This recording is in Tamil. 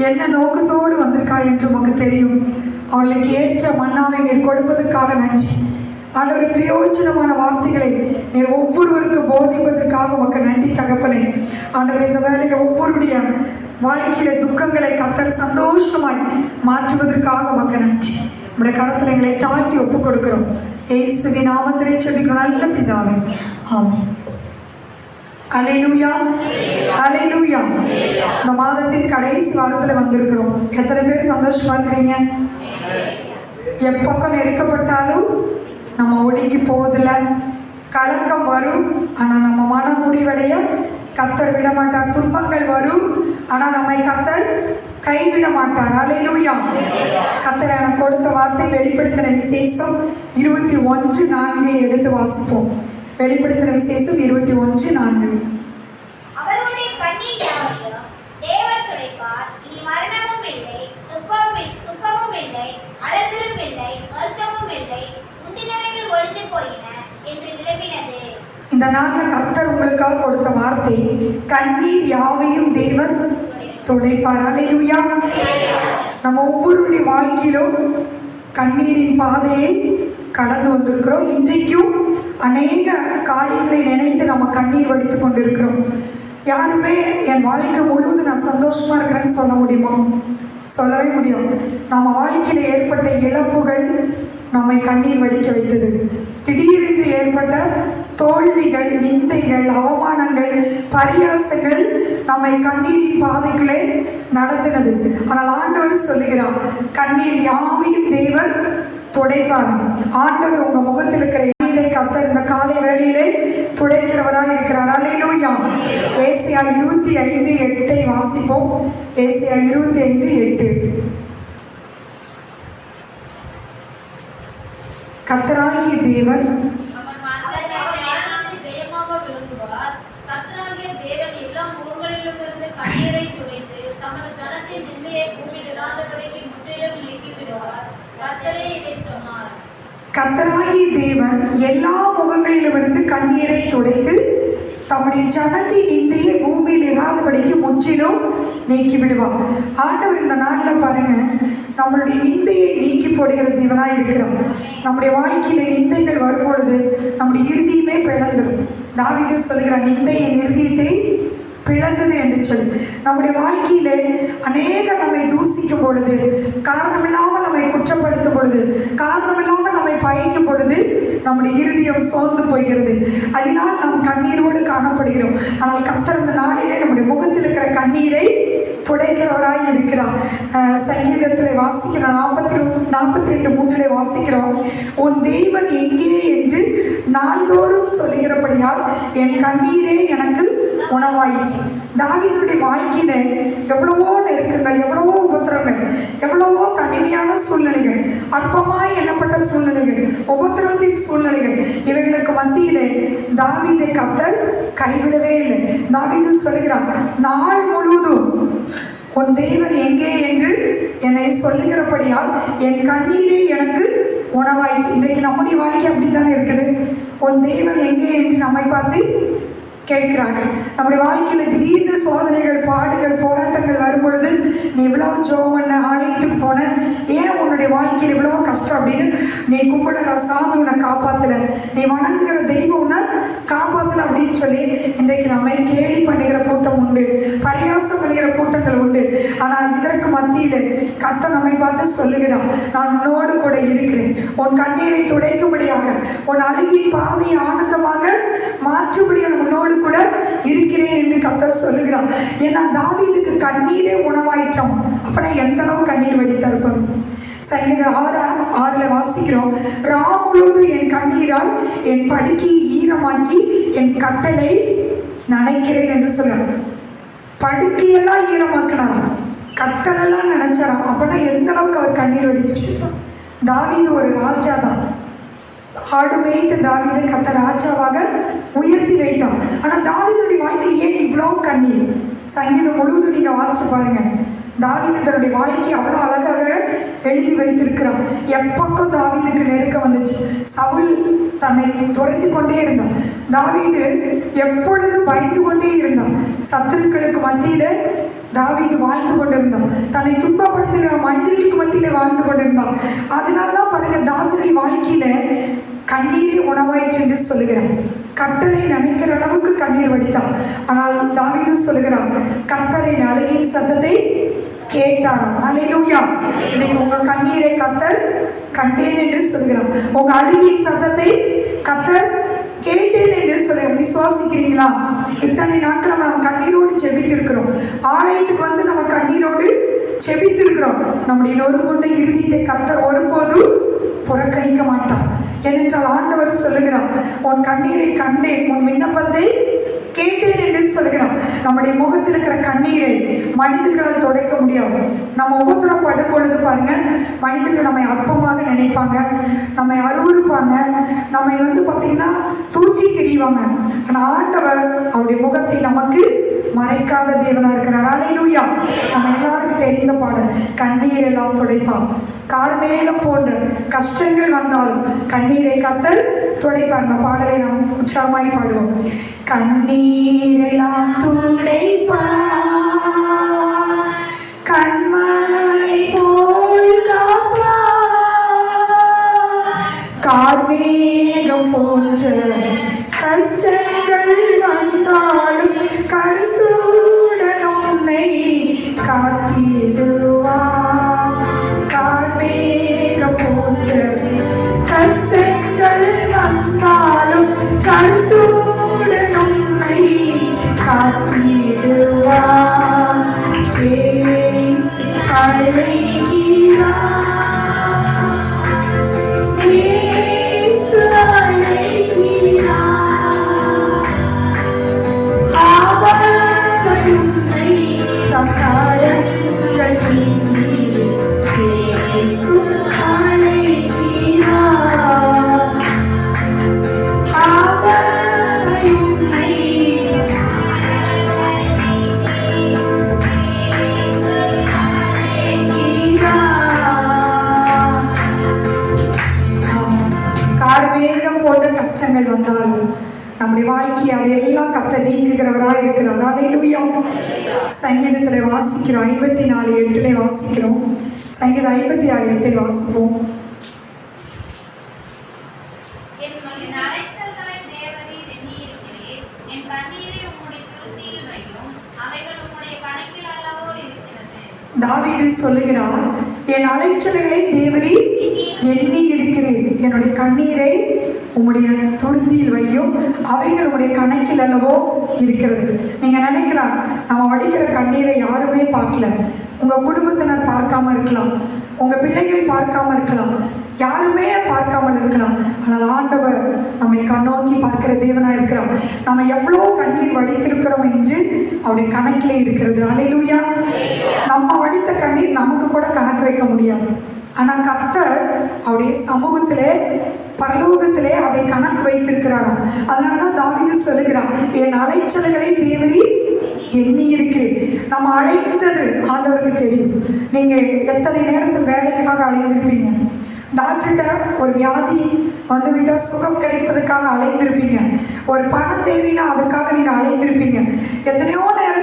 என்ன நோக்கத்தோடு வந்திருக்காள் என்று உமக்கு தெரியும். அவர்களுக்கு ஏற்ற மன்னாவை நீர் கொடுப்பதற்காக நன்றி. ஆண்டவர், பிரயோஜனமான வார்த்தைகளை நீர் ஒவ்வொருவருக்கு போதிப்பதற்காக உமக்கு நன்றி தகப்பனே. ஆண்டவர், இந்த வேலையை ஒவ்வொருடைய வாழ்க்கையில துக்கங்களை கர்த்தர் சந்தோஷமாய் மாற்றுவதற்காக உமக்கு நன்றி. நம்முடைய கரத்தில் எங்களை தாழ்த்தி ஒப்புக் கொடுக்கிறோம். இயேசுவின் நாமத்திலே ஜெபிக்கிறோம் நல்ல பிதாவே, ஆமென். அல்லேலூயா, அல்லேலூயா. இந்த மாதத்தின் கடைசி வாரத்தில் வந்திருக்கிறோம். எத்தனை பேர் சந்தோஷமா இருக்கிறீங்க? எப்பக்கம் நெருக்கப்பட்டாலும் நம்ம ஒடுங்கி போவதில்ல. கலக்கம் வரும், ஆனால் நம்ம மன முறிவடைய கர்த்தர் விட மாட்டார். துன்பங்கள் வரும், ஆனால் நம்மை கர்த்தர் கைவிட மாட்டார். அல்லேலூயா. கர்த்தர் எனக்கு கொடுத்த வார்த்தை வெளிப்படுத்தின விசேஷம் 21:4 எடுத்து வாசிப்போம். வெளிப்படுத்தின விசேஷம் 21:4. அவருடைய கண்ணீர் யாவையும் தேவன் துடைப்பார். இனி மரணமும் இல்லை, துக்கமும் இல்லை, அழுதலும் இல்லை, வருத்தமும் இல்லை, முந்தினவைகள் ஒழிந்து போயின என்று விளம்பினது. இந்த நாளில் கர்த்தர் உங்களுக்காக கொடுத்த வார்த்தை, கண்ணீர் யாவையும் தேவன் துடைப்பார். அல்லேலூயா. நம்ம ஒவ்வொருடைய வாழ்க்கையிலும் கண்ணீரின் பாதையை கடந்து வந்திருக்கிறோம். இன்றைக்கும் அநேக காரியங்களை நினைத்து நம்ம கண்ணீர் வடித்து கொண்டிருக்கிறோம். யாருமே என் வாழ்க்கை முழுவதும் நான் சந்தோஷமா இருக்கிறேன்னு சொல்ல முடியுமா? சொல்லவே முடியும். நம்ம வாழ்க்கையில் ஏற்பட்ட இழப்புகள் நம்மை கண்ணீர் வடிக்க வைத்தது. திடீரென்று ஏற்பட்ட தோல்விகள், நிந்தைகள், அவமானங்கள், பரியாசங்கள் நம்மை கண்ணீரின் பாதைகளே நடத்தினது. ஆனால் ஆண்டவர் சொல்லுகிறார், கண்ணீர் யாவையும் தேவன் துடைப்பார். ஆண்டவர் உங்க முகத்தில் இருக்கிற நீரை கர்த்தர் இந்த காலை வேளையிலே துடைக்கிறவராய் இருக்கிறார். அல்லேலூயா. ஏசாயா 25:8 வாசிப்போம். ஏசாயா 25:8. கர்த்தராகிய தேவன் கர்த்தராகிய தேவன் எல்லா முகங்களிலுமிருந்து கண்ணீரை துடைத்து தம்முடைய ஜனத்தின் நிந்தையை பூமியில் இராதபடிக்கு முற்றிலும் நீக்கி விடுவார். ஆண்டவர் இந்த நாளில் பாருங்க, நம்மளுடைய நிந்தையை நீக்கி போடுகிற தேவனாய் இருக்கிறோம். நம்முடைய வாழ்க்கையில நிந்தைகள் வரும்பொழுது நம்முடைய இறுதியுமே பிளந்துடும். தாவீது சொல்கிறார், நிந்தையின் இறுதியத்தை பிளந்தது என்று சொல்லி. நம்முடைய வாழ்க்கையில அநேக நம்மை தூசிக்கும் பொழுது, காரணமில்லாமல் நம்மை குற்றப்படுத்தும் பொழுது, காரணமில்லாமல் நம்மை பயக்கும் பொழுது நம்முடைய இருதயம் சோர்ந்து போகிறது. அதனால் நாம் கண்ணீரோடு காணப்படுகிறோம். ஆனால் கர்த்தர் இந்த நாளிலே நம்முடைய முகத்தில் இருக்கிற கண்ணீரை துடைக்கிறவராய் இருக்கிறார். சங்கீதத்தில் வாசிக்கிறோம், 42:3 வாசிக்கிறோம், உன் தெய்வன் எங்கே என்று நாள்தோறும் சொல்லுகிறபடியால் என் கண்ணீரே எனக்கு உணவாயிற்று. தாவீதுடைய வாழ்க்கையில எவ்வளவோ நெருக்கங்கள், எவ்வளவோ உபத்திரங்கள், எவ்வளவோ தனிமையான சூழ்நிலைகள், அற்பமாய் எண்ணப்பட்ட சூழ்நிலைகள், உபத்திரத்தின் சூழ்நிலைகள், இவைகளுக்கு மத்தியிலே தாவீதை கர்த்தர் கைவிடவே இல்லை. தாவீது சொல்கிறார், நாள் முழுவதும் உன் தேவன் எங்கே என்று என்னை சொல்லுகிறபடியால் என் கண்ணீரே எனக்கு உணவாயிற்று. இன்றைக்கு நம்முடைய வாழ்க்கை அப்படித்தானே இருக்குது. உன் தேவன் எங்கே என்று நம்மை பார்த்து கேட்கிறார்கள். நம்முடைய வாழ்க்கையில் திடீர்னு சோதனைகள், பாடுகள், போராட்டங்கள் வரும் பொழுது, நீ இவ்வளவு ஜெபம் பண்ண, ஆலயத்துக்கு போன, ஏன் உன்னுடைய வாழ்க்கையில் இவ்வளோ கஷ்டம் அப்படின்னு நீ கும்பிடுற சாமி உன்னை காப்பாற்றல, நீ வணங்குகிற தெய்வம் உன்னை காப்பாற்றல அப்படின்னு சொல்லி இன்றைக்கு நம்மை கேலி பண்ணுகிற கூட்டம் உண்டு, பரியாசம் பண்ணுகிற கூட்டங்கள் உண்டு. ஆனால் இதற்கு மத்தியில் கர்த்தர் நம்மை பார்த்து சொல்லுகிறார், நான் உன்னோடு கூட இருக்கிறேன். உன் கண்ணீரை துடைக்கும்படியாக, உன் அழுகின் பாதையை ஆனந்தமாக மாற்றும்படியாக உன்னோடு கூட இருக்கிறேன் என்று கர்த்தர் சொல்லுகிறார். ஏன்னா தாவீதுக்கு கண்ணீரே உணவாயிற்றோம். அப்படின்னா எந்த அளவு கண்ணீர் வடித்திருப்போம். சங்கீதம் 6:6 வாசிக்கிறோம், ரா முழுவதும் என் கண்ணீரால் என் படுக்கையை ஈரமாக்கி என் கட்டளை நனைக்கிறேன் என்று சொல்றார். படுக்கையெல்லாம் ஈரமாக்கினாராம், கட்டளெல்லாம் நினைச்சாராம். அப்படின்னா எந்த அளவுக்கு அவர் கண்ணீர் வடிச்சிருந்தான். தாவீது ஒரு ராஜா தான். ஆடு மேய்த்த தாவீதை கர்த்தர் ராஜாவாக உயர்த்தி வைத்தார். ஆனால் தாவீதுடைய வாழ்க்கையில் ஏன் இவ்வளோ கண்ணீர்? சங்கீதம் முழுவதும் நீங்க வாசிச்சு பாருங்க. தாவீது தன்னுடைய வாழ்க்கையை அவ்வளோ அழகாக எழுதி வைத்திருக்கிறான். எப்பக்கம் தாவீதுக்கு நெருக்கம் வந்துச்சு. சவுல் தன்னை துரத்தி கொண்டே இருந்தான். தாவீது எப்பொழுதும் பயந்து கொண்டே இருந்தான். சத்துருக்களுக்கு மத்தியில தாவீது வாழ்ந்து கொண்டிருந்தான். தன்னை துன்பப்படுத்துகிற மனிதர்களுக்கு மத்தியில வாழ்ந்து கொண்டிருந்தான். அதனாலதான் பாருங்க, தாவீதுடைய வாழ்க்கையில கண்ணீரே உணவாயிற்று என்று சொல்லுகிறான். கட்டளை நினைக்கிற அளவுக்கு கண்ணீர் வடித்தான். ஆனால் தாவீது சொல்லுகிறான், கர்த்தரின் அழுகையின் சத்தத்தை கேட்டாராம். அல்லேலூயா. இன்னைக்கு உங்க கண்ணீரை கர்த்தர் கண்டேன் என்று சொல்கிறான். உங்க அழுகையின் சத்தத்தை கர்த்தர் கேட்டேன் என்று சொல்ல விசுவாசிக்கிறீங்களா? இத்தனை நாட்கள் நம்ம கண்ணீரோடு செபித்திருக்கிறோம். ஆலயத்துக்கு வந்து நம்ம கண்ணீரோடு செபித்திருக்கிறோம். நம்முடைய நொறுங்குண்ட இறுதியத்தை கர்த்தர் ஒருபோதும் புறக்கணிக்க மாட்டார். ஏனென்றால் ஆண்டவர் சொல்லுகிறார், உன் கண்ணீரை கண்டேன், உன் விண்ணப்பத்தை கேட்டேன் என்று சொல்லுகிறான். நம்முடைய முகத்தில் இருக்கிற கண்ணீரை மனிதர்களால் துடைக்க முடியாது. நம்ம ஒவ்வொருத்தரும் படும் பொழுது பாருங்க, மனிதர்கள் நம்மை அற்பமாக நினைப்பாங்க, நம்மை அருவருப்பாங்க, நம்மை பார்த்தீங்கன்னா தூற்றி திரிவாங்க. ஆனால் ஆண்டவர் அவருடைய முகத்தை நமக்கு மறைக்காத தேவனா இருக்கிறார். அல்லேலூயா. நம்ம எல்லாருக்கும் தெரிந்த பாடல், கண்ணீர் எல்லாம் துடைப்பார். கார்மேகம் போன்ற கஷ்டங்கள் வந்தாலும் கண்ணீரை கர்த்தர் துடைப்பார். அந்த பாடலை நாம் உற்சாகமாய் பாடுவோம். கண்ணீரெல்லாம் துடைப்பார், கண்மணி போல் காப்பார். கார்மேகம் போன்ற கஷ்டங்கள் வந்தாலும் கருத்துடன் உன்னை காத்திடுவார். கார்மேகம் போன்ற கஷ்டங்கள் வந்தாலும் கருத்துடன் உன்னை காத்திடுவார். பேசி அழைக்கிறார், பேசி அழைக்கிறார். அவனை உன்னை தம் கரங்கள் நீட்டி பேசி அழைக்கிறார். அவனை உன்னை கார்மேகம் போன்ற கஷ்டங்கள் வந்தாலும் நம்முடைய வாழ்க்கையை அதையெல்லாம் கர்த்தர் நீக்குகிறவராக இருக்கிறார். அல்லேலூயா. சங்கீதத்தில் வாசிக்கிறோம், 54:8 வாசிக்கிறோம். சங்கீதம் 56:8 வாசிப்போம். என் அலைச்சல்களை தேவரீர் எண்ணியிருக்கிறீர். என் கண்ணீரை உம்முடைய துருத்தியில் வையும். அவைகள் உம்முடைய கணக்கில் அல்லவோ இருக்கிறது. தாவீது சொல்லுகிறார், என் அலைச்சல்களை தேவரீர் எண்ணி இருக்கிறேன். என்னுடைய கண்ணீரை உம்முடைய துருத்தியில் வையும். அவைகள் உம்முடைய கணக்கில் அல்லவோ இருக்கிறது. நீங்க நினைக்கலாம், நம்ம வடிக்கிற கண்ணீரை யாருமே பார்க்கல. உங்க குடும்பத்தினர் பார்க்காம இருக்கலாம், உங்க பிள்ளைகள் பார்க்காம இருக்கலாம், யாருமே பார்க்காமல் இருக்கலாம். ஆனால் ஆண்டவர் நம்மை கண்ணோக்கி பார்க்கிற தேவனா இருக்கிறார். நம்ம எவ்வளோ கண்ணீர் வடித்திருக்கிறோம் என்று அவருடைய கணக்கிலே இருக்கிறது. அல்லேலூயா. நம்ம வடித்த கண்ணீர் நமக்கு கூட கணக்கு வைக்க முடியாது. ஆனால் கர்த்தர் அவருடைய சமூகத்திலே பரலோகத்திலே அதை கணக்கு வைத்திருக்கிறாராம். அதனாலதான் தாவீது சொல்லுகிறான், என் அலைச்சல்களை தேவரீர் எண்ணி இருக்கிறேன். நம்ம அழைத்தது ஆண்டவருக்கு தெரியும். நீங்க எத்தனை நேரத்தில் வேலைக்காக அழைந்திருப்பீங்க, டாக்டர்கிட்ட ஒரு வியாதி வந்துவிட்டால் சுகம் கிடைப்பதற்காக அலைந்திருப்பீங்க, ஒரு பண தேவைன்னா அதுக்காக நீங்கள் அலைந்திருப்பீங்க. எத்தனையோ நேரம்